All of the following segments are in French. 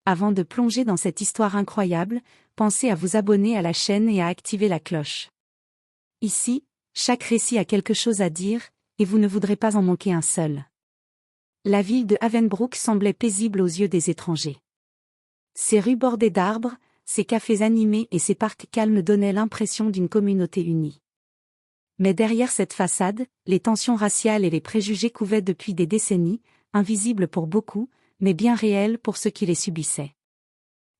Avant de plonger dans cette histoire incroyable, pensez à vous abonner à la chaîne et à activer la cloche. Ici, chaque récit a quelque chose à dire, et vous ne voudrez pas en manquer un seul. La ville de Havenbrook semblait paisible aux yeux des étrangers. Ses rues bordées d'arbres, ses cafés animés et ses parcs calmes donnaient l'impression d'une communauté unie. Mais derrière cette façade, les tensions raciales et les préjugés couvaient depuis des décennies, invisibles pour beaucoup, mais bien réels pour ceux qui les subissaient.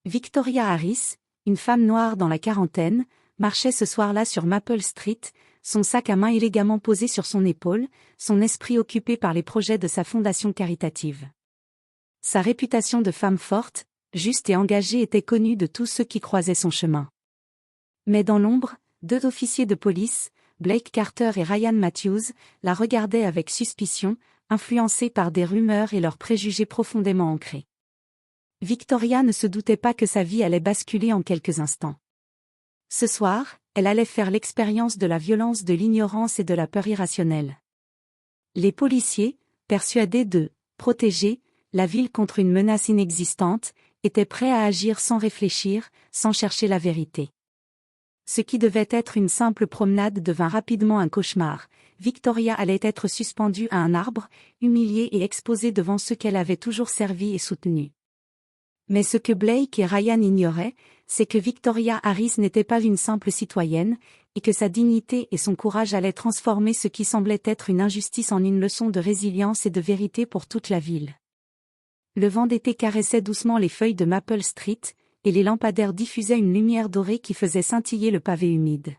Victoria Harris, une femme noire dans la quarantaine, marchait ce soir-là sur Maple Street, son sac à main élégamment posé sur son épaule, son esprit occupé par les projets de sa fondation caritative. Sa réputation de femme forte, juste et engagée était connue de tous ceux qui croisaient son chemin. Mais dans l'ombre, deux officiers de police, Blake Carter et Ryan Matthews, la regardaient avec suspicion, influencés par des rumeurs et leurs préjugés profondément ancrés. Victoria ne se doutait pas que sa vie allait basculer en quelques instants. Ce soir, elle allait faire l'expérience de la violence de l'ignorance et de la peur irrationnelle. Les policiers, persuadés de protéger la ville contre une menace inexistante, étaient prêts à agir sans réfléchir, sans chercher la vérité. Ce qui devait être une simple promenade devint rapidement un cauchemar. Victoria allait être suspendue à un arbre, humiliée et exposée devant ceux qu'elle avait toujours servis et soutenus. Mais ce que Blake et Ryan ignoraient, c'est que Victoria Harris n'était pas une simple citoyenne, et que sa dignité et son courage allaient transformer ce qui semblait être une injustice en une leçon de résilience et de vérité pour toute la ville. Le vent d'été caressait doucement les feuilles de Maple Street, et les lampadaires diffusaient une lumière dorée qui faisait scintiller le pavé humide.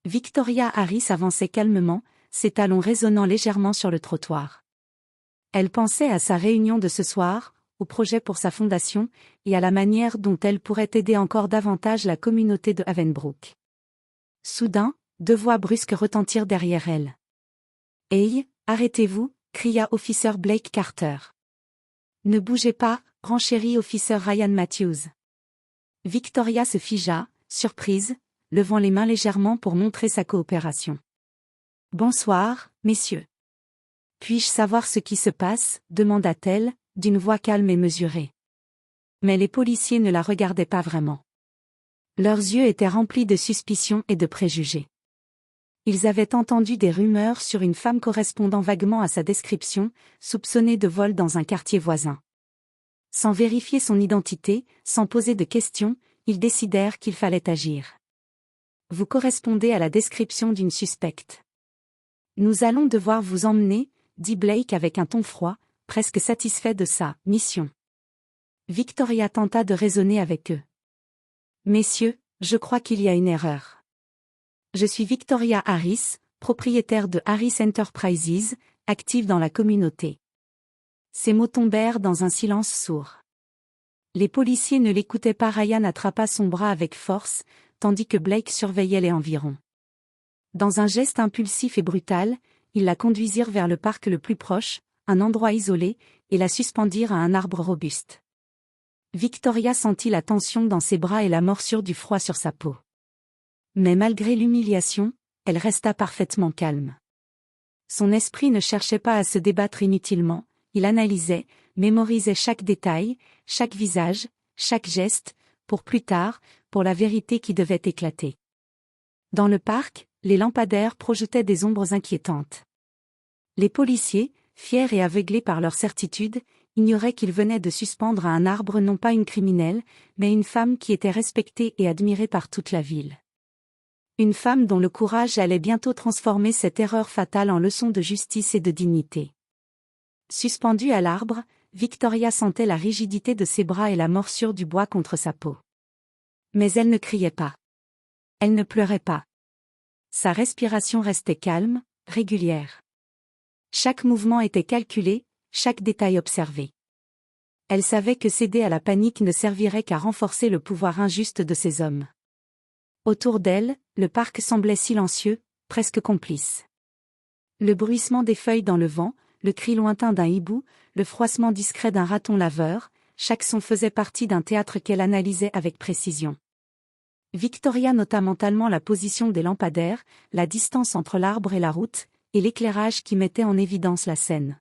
Victoria Harris avançait calmement, ses talons résonnant légèrement sur le trottoir. Elle pensait à sa réunion de ce soir, au projet pour sa fondation, et à la manière dont elle pourrait aider encore davantage la communauté de Havenbrook. Soudain, deux voix brusques retentirent derrière elle. « Hey, arrêtez-vous » cria Officer Blake Carter. « Ne bougez pas, renchérit Officer Ryan Matthews. » Victoria se figea, surprise, levant les mains légèrement pour montrer sa coopération. « Bonsoir, messieurs. Puis-je savoir ce qui se passe » demanda-t-elle, d'une voix calme et mesurée. Mais les policiers ne la regardaient pas vraiment. Leurs yeux étaient remplis de suspicion et de préjugés. Ils avaient entendu des rumeurs sur une femme correspondant vaguement à sa description, soupçonnée de vol dans un quartier voisin. Sans vérifier son identité, sans poser de questions, ils décidèrent qu'il fallait agir. « Vous correspondez à la description d'une suspecte. Nous allons devoir vous emmener, » dit Blake avec un ton froid, presque satisfait de sa mission. Victoria tenta de raisonner avec eux. « Messieurs, je crois qu'il y a une erreur. Je suis Victoria Harris, propriétaire de Harris Enterprises, active dans la communauté. » Ces mots tombèrent dans un silence sourd. Les policiers ne l'écoutaient pas. Ryan attrapa son bras avec force, tandis que Blake surveillait les environs. Dans un geste impulsif et brutal, ils la conduisirent vers le parc le plus proche, un endroit isolé, et la suspendirent à un arbre robuste. Victoria sentit la tension dans ses bras et la morsure du froid sur sa peau. Mais malgré l'humiliation, elle resta parfaitement calme. Son esprit ne cherchait pas à se débattre inutilement, il analysait, mémorisait chaque détail, chaque visage, chaque geste, pour plus tard, pour la vérité qui devait éclater. Dans le parc, les lampadaires projetaient des ombres inquiétantes. Les policiers, fiers et aveuglés par leur certitude, ignoraient qu'ils venaient de suspendre à un arbre non pas une criminelle, mais une femme qui était respectée et admirée par toute la ville. Une femme dont le courage allait bientôt transformer cette erreur fatale en leçon de justice et de dignité. Suspendue à l'arbre, Victoria sentait la rigidité de ses bras et la morsure du bois contre sa peau. Mais elle ne criait pas. Elle ne pleurait pas. Sa respiration restait calme, régulière. Chaque mouvement était calculé, chaque détail observé. Elle savait que céder à la panique ne servirait qu'à renforcer le pouvoir injuste de ces hommes. Autour d'elle, le parc semblait silencieux, presque complice. Le bruissement des feuilles dans le vent, le cri lointain d'un hibou, le froissement discret d'un raton laveur, chaque son faisait partie d'un théâtre qu'elle analysait avec précision. Victoria nota mentalement la position des lampadaires, la distance entre l'arbre et la route, et l'éclairage qui mettait en évidence la scène.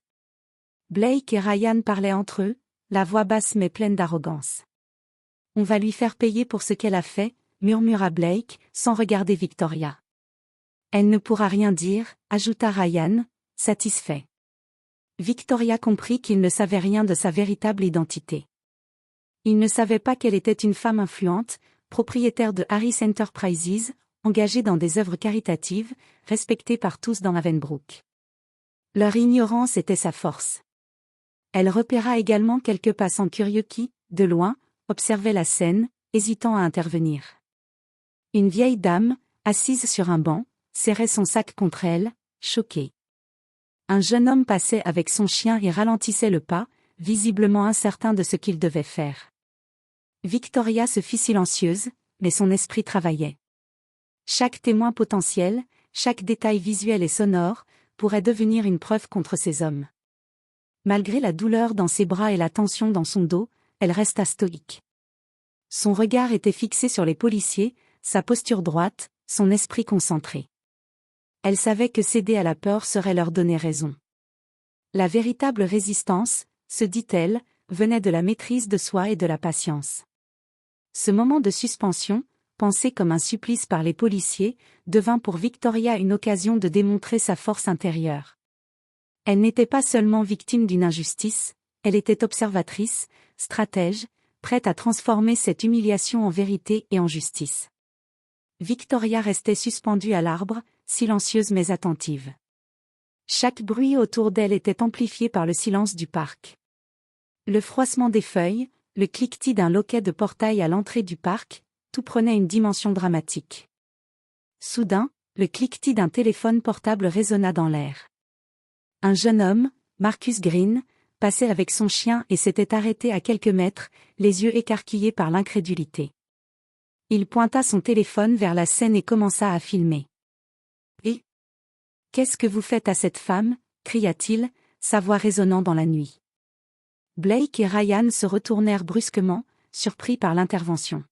Blake et Ryan parlaient entre eux, la voix basse mais pleine d'arrogance. On va lui faire payer pour ce qu'elle a fait, murmura Blake, sans regarder Victoria. Elle ne pourra rien dire, ajouta Ryan, satisfait. Victoria comprit qu'il ne savait rien de sa véritable identité. Il ne savait pas qu'elle était une femme influente, propriétaire de Harris Enterprises, engagée dans des œuvres caritatives, respectée par tous dans Havenbrook. Leur ignorance était sa force. Elle repéra également quelques passants curieux qui, de loin, observaient la scène, hésitant à intervenir. Une vieille dame, assise sur un banc, serrait son sac contre elle, choquée. Un jeune homme passait avec son chien et ralentissait le pas, visiblement incertain de ce qu'il devait faire. Victoria se fit silencieuse, mais son esprit travaillait. Chaque témoin potentiel, chaque détail visuel et sonore, pourrait devenir une preuve contre ces hommes. Malgré la douleur dans ses bras et la tension dans son dos, elle resta stoïque. Son regard était fixé sur les policiers, sa posture droite, son esprit concentré. Elle savait que céder à la peur serait leur donner raison. La véritable résistance, se dit-elle, venait de la maîtrise de soi et de la patience. Ce moment de suspension, pensé comme un supplice par les policiers, devint pour Victoria une occasion de démontrer sa force intérieure. Elle n'était pas seulement victime d'une injustice, elle était observatrice, stratège, prête à transformer cette humiliation en vérité et en justice. Victoria restait suspendue à l'arbre, silencieuse mais attentive. Chaque bruit autour d'elle était amplifié par le silence du parc. Le froissement des feuilles, le cliquetis d'un loquet de portail à l'entrée du parc, tout prenait une dimension dramatique. Soudain, le cliquetis d'un téléphone portable résonna dans l'air. Un jeune homme, Marcus Green, passait avec son chien et s'était arrêté à quelques mètres, les yeux écarquillés par l'incrédulité. Il pointa son téléphone vers la scène et commença à filmer. « Et qu'est-ce que vous faites à cette femme » cria-t-il, sa voix résonnant dans la nuit. Blake et Ryan se retournèrent brusquement, surpris par l'intervention.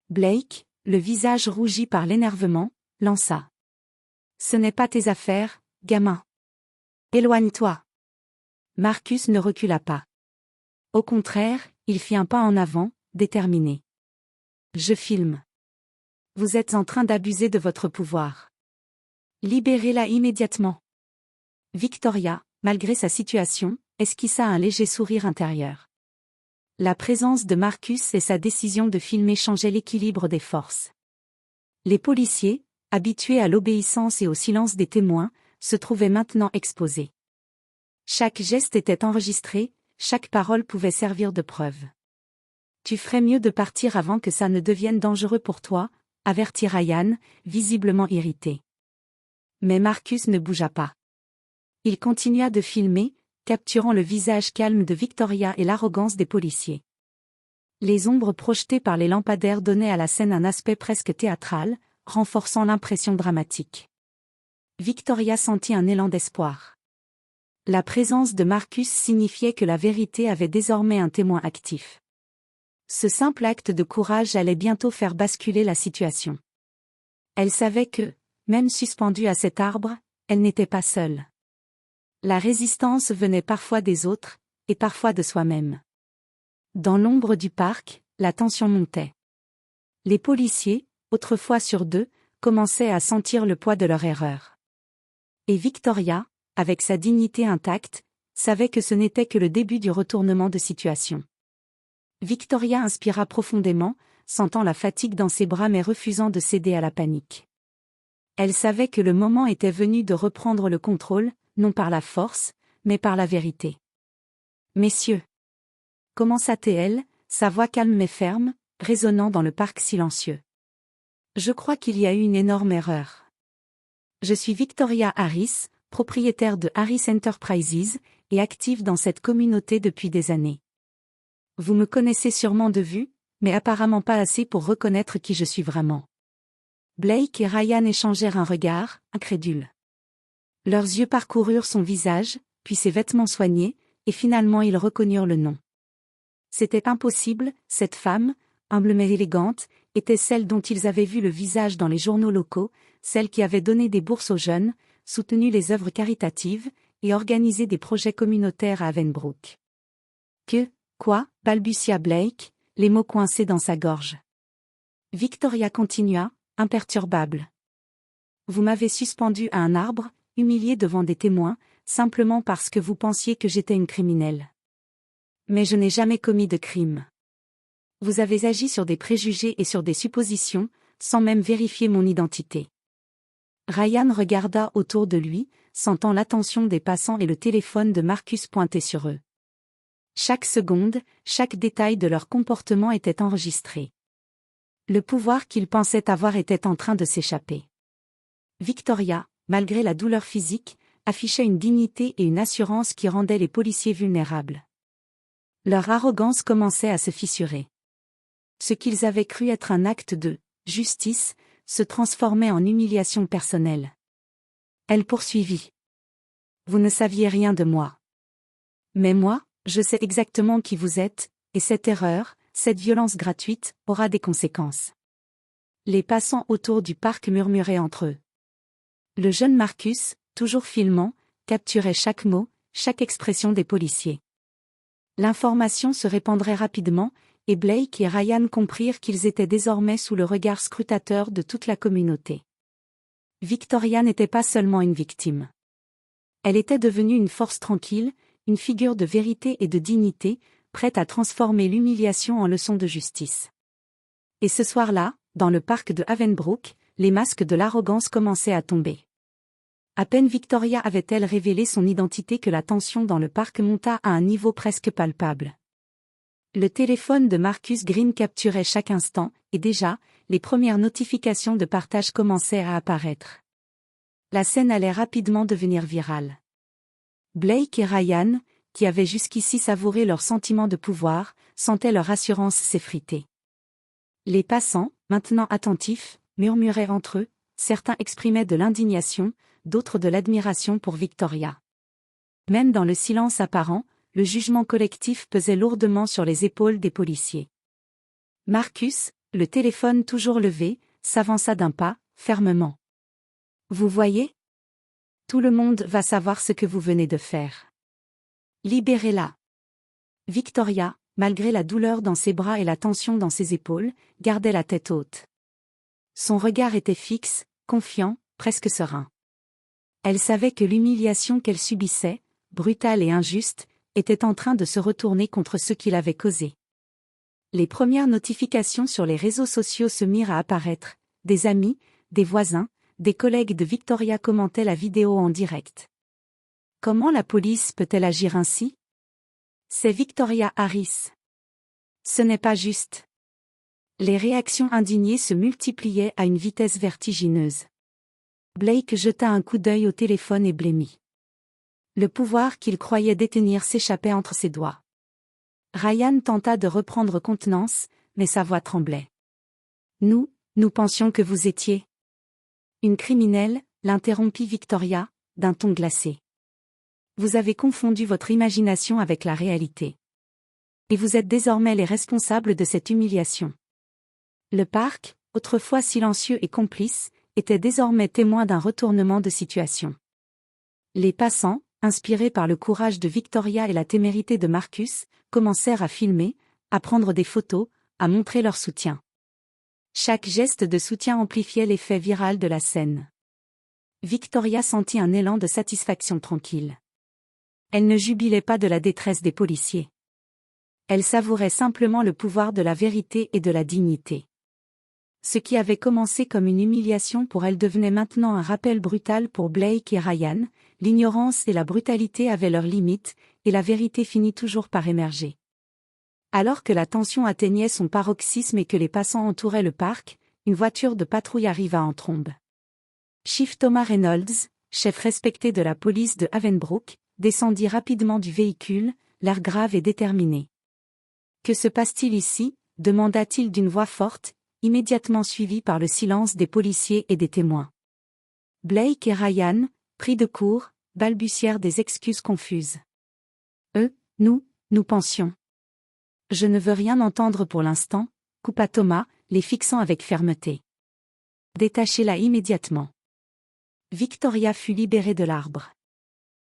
Blake, le visage rougi par l'énervement, lança. « Ce n'est pas tes affaires, gamin. Éloigne-toi. » Marcus ne recula pas. Au contraire, il fit un pas en avant, déterminé. « Je filme. Vous êtes en train d'abuser de votre pouvoir. Libérez-la immédiatement. » Victoria, malgré sa situation, esquissa un léger sourire intérieur. La présence de Marcus et sa décision de filmer changeaient l'équilibre des forces. Les policiers, habitués à l'obéissance et au silence des témoins, se trouvaient maintenant exposés. Chaque geste était enregistré, chaque parole pouvait servir de preuve. « Tu ferais mieux de partir avant que ça ne devienne dangereux pour toi », avertit Ryan, visiblement irrité. Mais Marcus ne bougea pas. Il continua de filmer, capturant le visage calme de Victoria et l'arrogance des policiers. Les ombres projetées par les lampadaires donnaient à la scène un aspect presque théâtral, renforçant l'impression dramatique. Victoria sentit un élan d'espoir. La présence de Marcus signifiait que la vérité avait désormais un témoin actif. Ce simple acte de courage allait bientôt faire basculer la situation. Elle savait que, même suspendue à cet arbre, elle n'était pas seule. La résistance venait parfois des autres, et parfois de soi-même. Dans l'ombre du parc, la tension montait. Les policiers, autrefois sur deux, commençaient à sentir le poids de leur erreur. Et Victoria, avec sa dignité intacte, savait que ce n'était que le début du retournement de situation. Victoria inspira profondément, sentant la fatigue dans ses bras mais refusant de céder à la panique. Elle savait que le moment était venu de reprendre le contrôle, non par la force, mais par la vérité. « Messieurs » commença-t-elle, sa voix calme mais ferme, résonnant dans le parc silencieux. « Je crois qu'il y a eu une énorme erreur. Je suis Victoria Harris, propriétaire de Harris Enterprises, et active dans cette communauté depuis des années. Vous me connaissez sûrement de vue, mais apparemment pas assez pour reconnaître qui je suis vraiment. » Blake et Ryan échangèrent un regard, incrédules. Leurs yeux parcoururent son visage, puis ses vêtements soignés, et finalement ils reconnurent le nom. C'était impossible, cette femme, humble mais élégante, était celle dont ils avaient vu le visage dans les journaux locaux, celle qui avait donné des bourses aux jeunes, soutenu les œuvres caritatives, et organisé des projets communautaires à Havenbrook. Que, Quoi, balbutia Blake, les mots coincés dans sa gorge. Victoria continua, imperturbable. Vous m'avez suspendu à un arbre, humilié devant des témoins, simplement parce que vous pensiez que j'étais une criminelle. Mais je n'ai jamais commis de crime. Vous avez agi sur des préjugés et sur des suppositions, sans même vérifier mon identité. Ryan regarda autour de lui, sentant l'attention des passants et le téléphone de Marcus pointé sur eux. Chaque seconde, chaque détail de leur comportement était enregistré. Le pouvoir qu'ils pensaient avoir était en train de s'échapper. Victoria, malgré la douleur physique, affichait une dignité et une assurance qui rendaient les policiers vulnérables. Leur arrogance commençait à se fissurer. Ce qu'ils avaient cru être un acte de justice se transformait en humiliation personnelle. Elle poursuivit. Vous ne saviez rien de moi. Mais moi, je sais exactement qui vous êtes, et cette erreur, cette violence gratuite, aura des conséquences. Les passants autour du parc murmuraient entre eux. Le jeune Marcus, toujours filmant, capturait chaque mot, chaque expression des policiers. L'information se répandrait rapidement, et Blake et Ryan comprirent qu'ils étaient désormais sous le regard scrutateur de toute la communauté. Victoria n'était pas seulement une victime. Elle était devenue une force tranquille, une figure de vérité et de dignité, prête à transformer l'humiliation en leçon de justice. Et ce soir-là, dans le parc de Havenbrook, les masques de l'arrogance commençaient à tomber. À peine Victoria avait-elle révélé son identité que la tension dans le parc monta à un niveau presque palpable. Le téléphone de Marcus Green capturait chaque instant, et déjà, les premières notifications de partage commençaient à apparaître. La scène allait rapidement devenir virale. Blake et Ryan, qui avaient jusqu'ici savouré leur sentiment de pouvoir, sentaient leur assurance s'effriter. Les passants, maintenant attentifs, murmuraient entre eux, certains exprimaient de l'indignation, d'autres de l'admiration pour Victoria. Même dans le silence apparent, le jugement collectif pesait lourdement sur les épaules des policiers. Marcus, le téléphone toujours levé, s'avança d'un pas, fermement. Vous voyez ? Tout le monde va savoir ce que vous venez de faire. Libérez-la. Victoria, malgré la douleur dans ses bras et la tension dans ses épaules, gardait la tête haute. Son regard était fixe, confiant, presque serein. Elle savait que l'humiliation qu'elle subissait, brutale et injuste, était en train de se retourner contre ceux qui l'avaient causée. Les premières notifications sur les réseaux sociaux se mirent à apparaître, des amis, des voisins, des collègues de Victoria commentaient la vidéo en direct. Comment la police peut-elle agir ainsi ? C'est Victoria Harris. Ce n'est pas juste. Les réactions indignées se multipliaient à une vitesse vertigineuse. Blake jeta un coup d'œil au téléphone et blêmit. Le pouvoir qu'il croyait détenir s'échappait entre ses doigts. Ryan tenta de reprendre contenance, mais sa voix tremblait. Nous pensions que vous étiez une criminelle, l'interrompit Victoria, d'un ton glacé. Vous avez confondu votre imagination avec la réalité. Et vous êtes désormais les responsables de cette humiliation. Le parc, autrefois silencieux et complice, était désormais témoin d'un retournement de situation. Les passants, inspirés par le courage de Victoria et la témérité de Marcus, commencèrent à filmer, à prendre des photos, à montrer leur soutien. Chaque geste de soutien amplifiait l'effet viral de la scène. Victoria sentit un élan de satisfaction tranquille. Elle ne jubilait pas de la détresse des policiers. Elle savourait simplement le pouvoir de la vérité et de la dignité. Ce qui avait commencé comme une humiliation pour elle devenait maintenant un rappel brutal pour Blake et Ryan. L'ignorance et la brutalité avaient leurs limites, et la vérité finit toujours par émerger. Alors que la tension atteignait son paroxysme et que les passants entouraient le parc, une voiture de patrouille arriva en trombe. Chief Thomas Reynolds, chef respecté de la police de Havenbrook, descendit rapidement du véhicule, l'air grave et déterminé. « Que se passe-t-il ici » demanda-t-il d'une voix forte, immédiatement suivi par le silence des policiers et des témoins. Blake et Ryan, pris de court, balbutièrent des excuses confuses. Nous pensions. Je ne veux rien entendre pour l'instant, coupa Thomas, les fixant avec fermeté. Détachez-la immédiatement. Victoria fut libérée de l'arbre.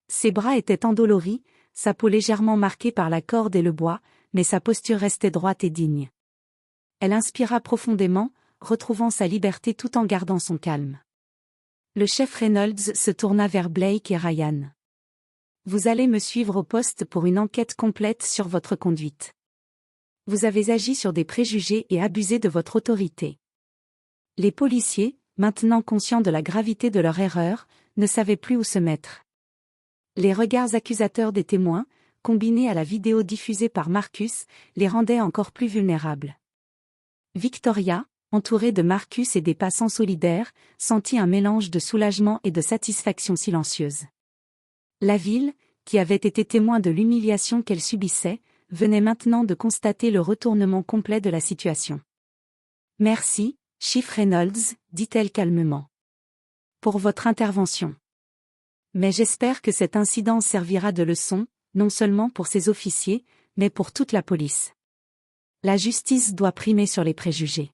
Ses bras étaient endoloris, sa peau légèrement marquée par la corde et le bois, mais sa posture restait droite et digne. Elle inspira profondément, retrouvant sa liberté tout en gardant son calme. Le chef Reynolds se tourna vers Blake et Ryan. Vous allez me suivre au poste pour une enquête complète sur votre conduite. Vous avez agi sur des préjugés et abusé de votre autorité. Les policiers, maintenant conscients de la gravité de leur erreur, ne savaient plus où se mettre. Les regards accusateurs des témoins, combinés à la vidéo diffusée par Marcus, les rendaient encore plus vulnérables. Victoria, entourée de Marcus et des passants solidaires, sentit un mélange de soulagement et de satisfaction silencieuse. La ville, qui avait été témoin de l'humiliation qu'elle subissait, venait maintenant de constater le retournement complet de la situation. « Merci, Chief Reynolds, dit-elle calmement. Pour votre intervention. Mais j'espère que cet incident servira de leçon, non seulement pour ces officiers, mais pour toute la police. La justice doit primer sur les préjugés. »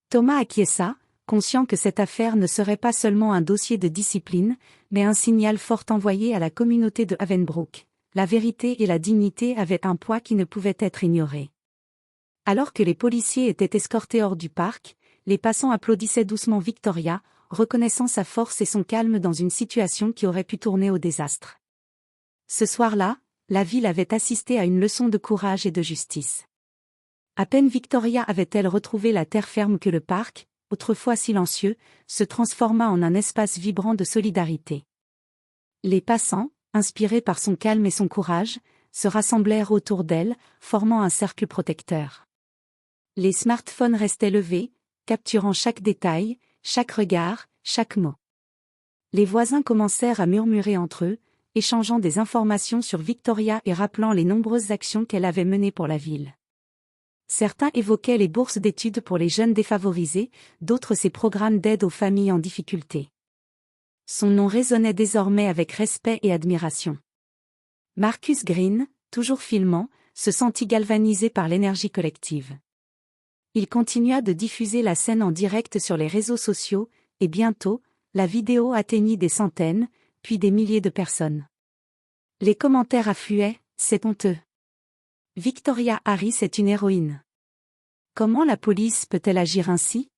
Thomas acquiesça, conscient que cette affaire ne serait pas seulement un dossier de discipline, mais un signal fort envoyé à la communauté de Havenbrook. La vérité et la dignité avaient un poids qui ne pouvait être ignoré. Alors que les policiers étaient escortés hors du parc, les passants applaudissaient doucement Victoria, reconnaissant sa force et son calme dans une situation qui aurait pu tourner au désastre. Ce soir-là, la ville avait assisté à une leçon de courage et de justice. À peine Victoria avait-elle retrouvé la terre ferme que le parc, autrefois silencieux, se transforma en un espace vibrant de solidarité. Les passants, inspirés par son calme et son courage, se rassemblèrent autour d'elle, formant un cercle protecteur. Les smartphones restaient levés, capturant chaque détail, chaque regard, chaque mot. Les voisins commencèrent à murmurer entre eux, échangeant des informations sur Victoria et rappelant les nombreuses actions qu'elle avait menées pour la ville. Certains évoquaient les bourses d'études pour les jeunes défavorisés, d'autres ses programmes d'aide aux familles en difficulté. Son nom résonnait désormais avec respect et admiration. Marcus Green, toujours filmant, se sentit galvanisé par l'énergie collective. Il continua de diffuser la scène en direct sur les réseaux sociaux, et bientôt, la vidéo atteignit des centaines, puis des milliers de personnes. Les commentaires affluaient, c'est honteux. Victoria Harris est une héroïne. Comment la police peut-elle agir ainsi?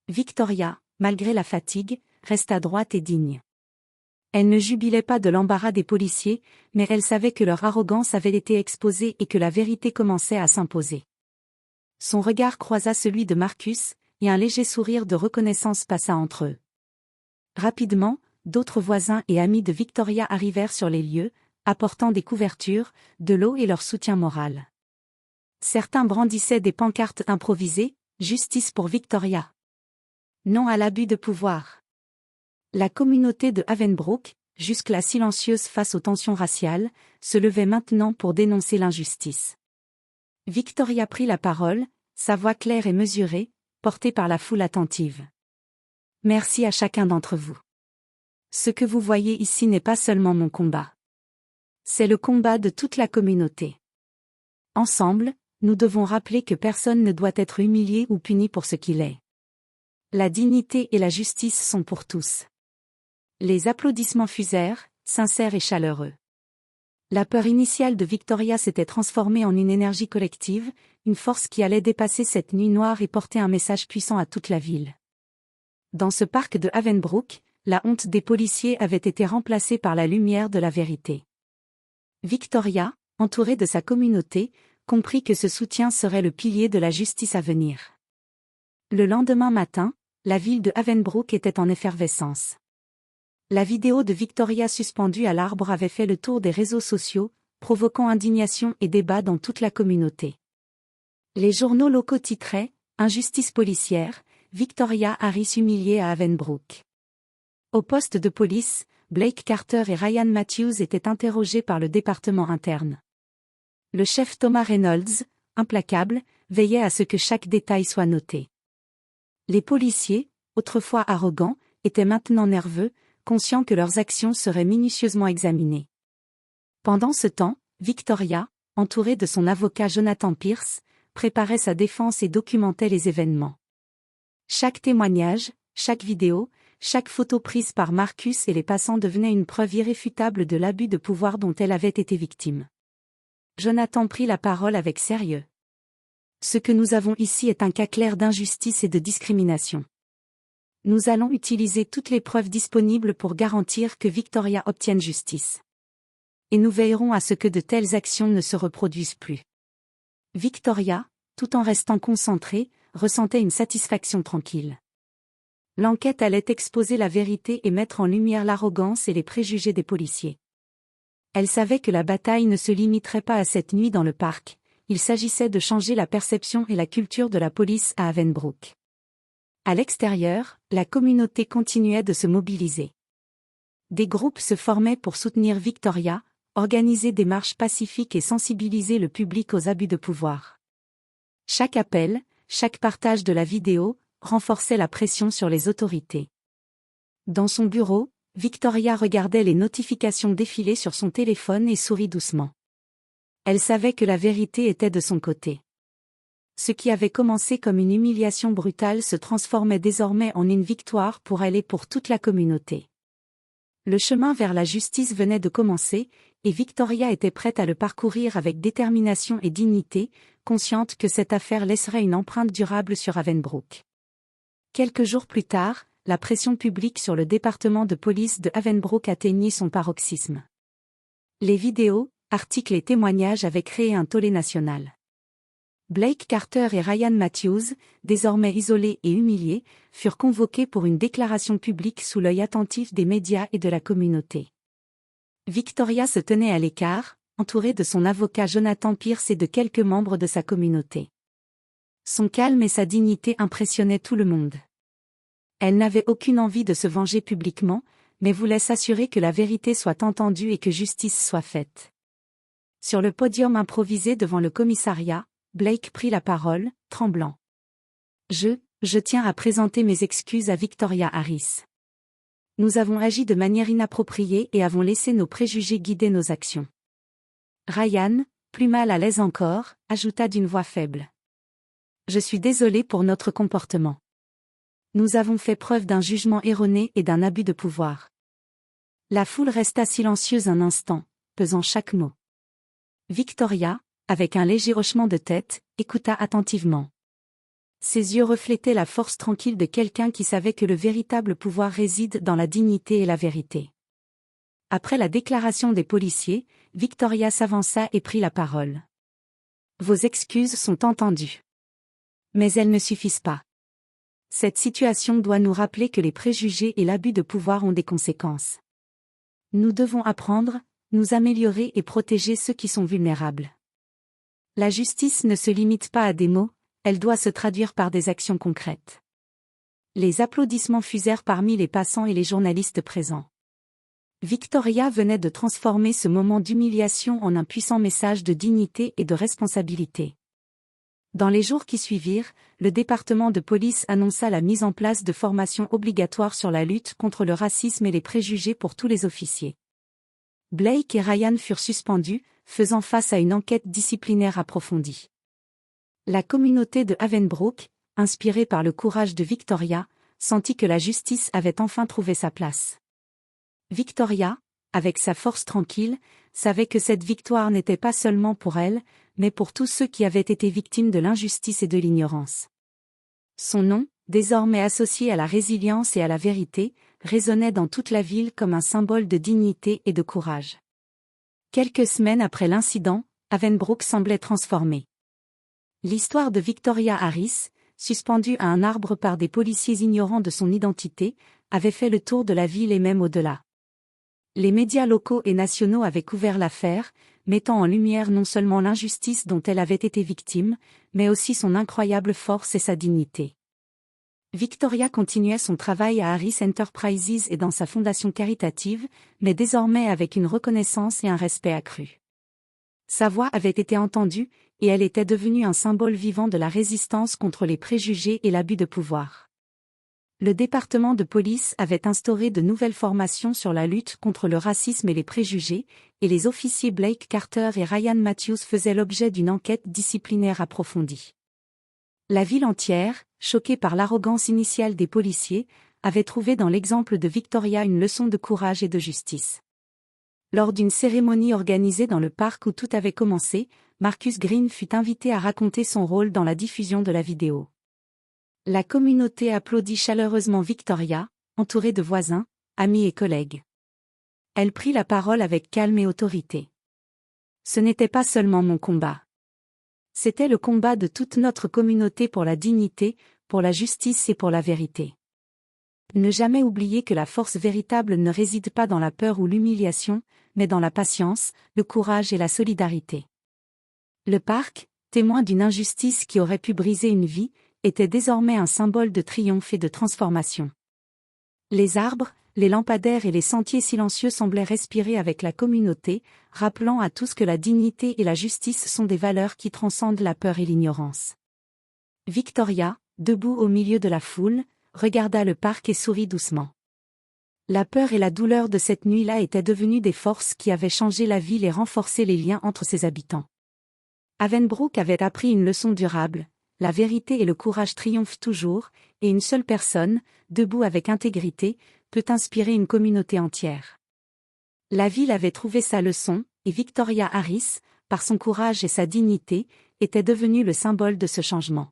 Victoria, malgré la fatigue, resta droite et digne. Elle ne jubilait pas de l'embarras des policiers, mais elle savait que leur arrogance avait été exposée et que la vérité commençait à s'imposer. Son regard croisa celui de Marcus, et un léger sourire de reconnaissance passa entre eux. Rapidement, d'autres voisins et amis de Victoria arrivèrent sur les lieux, apportant des couvertures, de l'eau et leur soutien moral. Certains brandissaient des pancartes improvisées, « Justice pour Victoria ». Non à l'abus de pouvoir. La communauté de Havenbrook, jusque-là silencieuse face aux tensions raciales, se levait maintenant pour dénoncer l'injustice. Victoria prit la parole, sa voix claire et mesurée, portée par la foule attentive. Merci à chacun d'entre vous. Ce que vous voyez ici n'est pas seulement mon combat. C'est le combat de toute la communauté. Ensemble, nous devons rappeler que personne ne doit être humilié ou puni pour ce qu'il est. La dignité et la justice sont pour tous. Les applaudissements fusèrent, sincères et chaleureux. La peur initiale de Victoria s'était transformée en une énergie collective, une force qui allait dépasser cette nuit noire et porter un message puissant à toute la ville. Dans ce parc de Havenbrook, la honte des policiers avait été remplacée par la lumière de la vérité. Victoria, entourée de sa communauté, comprit que ce soutien serait le pilier de la justice à venir. Le lendemain matin, la ville de Havenbrook était en effervescence. La vidéo de Victoria suspendue à l'arbre avait fait le tour des réseaux sociaux, provoquant indignation et débat dans toute la communauté. Les journaux locaux titraient « Injustice policière, Victoria Harris humiliée à Havenbrook ». Au poste de police, Blake Carter et Ryan Matthews étaient interrogés par le département interne. Le chef Thomas Reynolds, implacable, veillait à ce que chaque détail soit noté. Les policiers, autrefois arrogants, étaient maintenant nerveux, conscients que leurs actions seraient minutieusement examinées. Pendant ce temps, Victoria, entourée de son avocat Jonathan Pierce, préparait sa défense et documentait les événements. Chaque témoignage, chaque vidéo, chaque photo prise par Marcus et les passants devenait une preuve irréfutable de l'abus de pouvoir dont elle avait été victime. Jonathan prit la parole avec sérieux. Ce que nous avons ici est un cas clair d'injustice et de discrimination. Nous allons utiliser toutes les preuves disponibles pour garantir que Victoria obtienne justice. Et nous veillerons à ce que de telles actions ne se reproduisent plus. Victoria, tout en restant concentrée, ressentait une satisfaction tranquille. L'enquête allait exposer la vérité et mettre en lumière l'arrogance et les préjugés des policiers. Elle savait que la bataille ne se limiterait pas à cette nuit dans le parc, il s'agissait de changer la perception et la culture de la police à Havenbrook. À l'extérieur, la communauté continuait de se mobiliser. Des groupes se formaient pour soutenir Victoria, organiser des marches pacifiques et sensibiliser le public aux abus de pouvoir. Chaque appel, chaque partage de la vidéo, renforçait la pression sur les autorités. Dans son bureau, Victoria regardait les notifications défiler sur son téléphone et sourit doucement. Elle savait que la vérité était de son côté. Ce qui avait commencé comme une humiliation brutale se transformait désormais en une victoire pour elle et pour toute la communauté. Le chemin vers la justice venait de commencer, et Victoria était prête à le parcourir avec détermination et dignité, consciente que cette affaire laisserait une empreinte durable sur Havenbrook. Quelques jours plus tard, la pression publique sur le département de police de Havenbrook atteignit son paroxysme. Les vidéos, articles et témoignages avaient créé un tollé national. Blake Carter et Ryan Matthews, désormais isolés et humiliés, furent convoqués pour une déclaration publique sous l'œil attentif des médias et de la communauté. Victoria se tenait à l'écart, entourée de son avocat Jonathan Pierce et de quelques membres de sa communauté. Son calme et sa dignité impressionnaient tout le monde. Elle n'avait aucune envie de se venger publiquement, mais voulait s'assurer que la vérité soit entendue et que justice soit faite. Sur le podium improvisé devant le commissariat, Blake prit la parole, tremblant. Je tiens à présenter mes excuses à Victoria Harris. Nous avons agi de manière inappropriée et avons laissé nos préjugés guider nos actions. Ryan, plus mal à l'aise encore, ajouta d'une voix faible. Je suis désolé pour notre comportement. Nous avons fait preuve d'un jugement erroné et d'un abus de pouvoir. La foule resta silencieuse un instant, pesant chaque mot. Victoria, avec un léger hochement de tête, écouta attentivement. Ses yeux reflétaient la force tranquille de quelqu'un qui savait que le véritable pouvoir réside dans la dignité et la vérité. Après la déclaration des policiers, Victoria s'avança et prit la parole. Vos excuses sont entendues. Mais elles ne suffisent pas. Cette situation doit nous rappeler que les préjugés et l'abus de pouvoir ont des conséquences. Nous devons apprendre, nous améliorer et protéger ceux qui sont vulnérables. La justice ne se limite pas à des mots, elle doit se traduire par des actions concrètes. Les applaudissements fusèrent parmi les passants et les journalistes présents. Victoria venait de transformer ce moment d'humiliation en un puissant message de dignité et de responsabilité. Dans les jours qui suivirent, le département de police annonça la mise en place de formations obligatoires sur la lutte contre le racisme et les préjugés pour tous les officiers. Blake et Ryan furent suspendus, faisant face à une enquête disciplinaire approfondie. La communauté de Havenbrook, inspirée par le courage de Victoria, sentit que la justice avait enfin trouvé sa place. Victoria, avec sa force tranquille, savait que cette victoire n'était pas seulement pour elle, mais pour tous ceux qui avaient été victimes de l'injustice et de l'ignorance. Son nom, désormais associé à la résilience et à la vérité, résonnait dans toute la ville comme un symbole de dignité et de courage. Quelques semaines après l'incident, Havenbrook semblait transformé. L'histoire de Victoria Harris, suspendue à un arbre par des policiers ignorants de son identité, avait fait le tour de la ville et même au-delà. Les médias locaux et nationaux avaient couvert l'affaire, mettant en lumière non seulement l'injustice dont elle avait été victime, mais aussi son incroyable force et sa dignité. Victoria continuait son travail à Harris Enterprises et dans sa fondation caritative, mais désormais avec une reconnaissance et un respect accru. Sa voix avait été entendue, et elle était devenue un symbole vivant de la résistance contre les préjugés et l'abus de pouvoir. Le département de police avait instauré de nouvelles formations sur la lutte contre le racisme et les préjugés, et les officiers Blake Carter et Ryan Matthews faisaient l'objet d'une enquête disciplinaire approfondie. La ville entière, choquée par l'arrogance initiale des policiers, avait trouvé dans l'exemple de Victoria une leçon de courage et de justice. Lors d'une cérémonie organisée dans le parc où tout avait commencé, Marcus Green fut invité à raconter son rôle dans la diffusion de la vidéo. La communauté applaudit chaleureusement Victoria, entourée de voisins, amis et collègues. Elle prit la parole avec calme et autorité. Ce n'était pas seulement mon combat. C'était le combat de toute notre communauté pour la dignité, pour la justice et pour la vérité. Ne jamais oublier que la force véritable ne réside pas dans la peur ou l'humiliation, mais dans la patience, le courage et la solidarité. Le parc, témoin d'une injustice qui aurait pu briser une vie, était désormais un symbole de triomphe et de transformation. Les arbres, les lampadaires et les sentiers silencieux semblaient respirer avec la communauté, rappelant à tous que la dignité et la justice sont des valeurs qui transcendent la peur et l'ignorance. Victoria, debout au milieu de la foule, regarda le parc et sourit doucement. La peur et la douleur de cette nuit-là étaient devenues des forces qui avaient changé la ville et renforcé les liens entre ses habitants. Havenbrook avait appris une leçon durable: la vérité et le courage triomphent toujours, et une seule personne, debout avec intégrité, peut inspirer une communauté entière. La ville avait trouvé sa leçon, et Victoria Harris, par son courage et sa dignité, était devenue le symbole de ce changement.